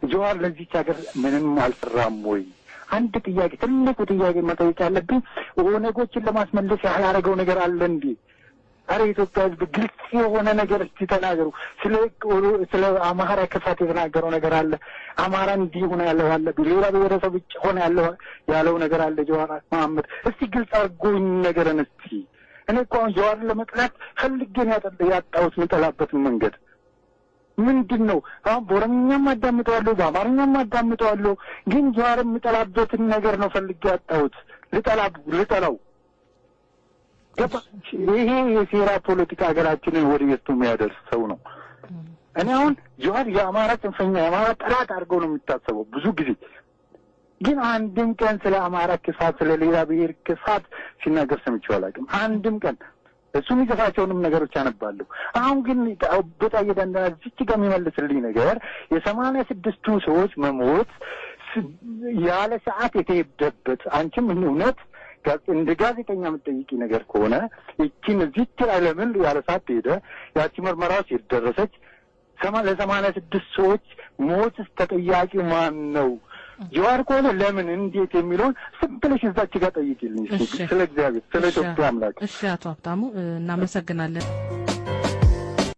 ጀዋር ለዚህ ሀገር ምንም አልሰራም ወይ? አንድ ጥያቄ ትልቁ ጥያቄ መጠየቅ ያለብኝ ኦነጎችን ለማስመለስ ያላረገው ነገር አለ እንዴ? አረ ኢትዮጵያ ህዝብ ግልጽ የሆነ ነገር እስቲ ተናገሩ። ስለ አማራ ክፋት የተናገረው ነገር አለ? አማራ እንዲህ ሆነ ያለው አለ? ሌላ ብሔረሰብ ብቻ ሆነ ያለው ነገር አለ? ጀዋር መሐመድ እስቲ ግልጽ አድርጎኝ ነገርን እስቲ። እኔ እኮ አሁን ጀዋርን ለመጥላት ፈልጌን ያጣሁት የምጠላበትን መንገድ ምንድን ነው? አሁን በኦሮምኛም አዳምጠዋለሁ፣ በአማርኛም አዳምጠዋለሁ። ግን ጀዋርን የምጠላበትን ነገር ነው ፈልጌ ያጣሁት። ልጠላው ገባ? ይሄ የሴራ ፖለቲካ ሀገራችንን ወደ የቱ የሚያደርስ ሰው ነው። እኔ አሁን ጀዋር የአማራ ጽንፈኛ የአማራ ጠላት አድርገው ነው የሚታሰበው ብዙ ጊዜ። ግን አንድም ቀን ስለ አማራ ክፋት ስለ ሌላ ብሔር ክፋት ሲናገር ሰምቼው አላውቅም። አንድም ቀን እሱ የሚጽፋቸውንም ነገሮች አነባለሁ። አሁን ግን በጣም እየዳንዳና እዚች ጋር የሚመልስልኝ ነገር 86ቱ ሰዎች መሞት ያለ ሰዓት የተሄደበት አንቺም እውነት እንደ ጋዜጠኛ የምትጠይቂ ነገር ከሆነ እቺን እዚች ላይ ለምን ያለ ሰዓት ሄደ? ያቺ ምርመራዎች የደረሰች 86 ሰዎች ሞት ተጠያቂ ማን ነው? ጀዋር ከሆነ ለምን እንዴት የሚለውን ስብለሽ እዛች ጋር ጠይቂልኝ። ስለ እግዚአብሔር ስለ ኢትዮጵያ አምላክ። እሺ አቶ ሀብታሙ እናመሰግናለን።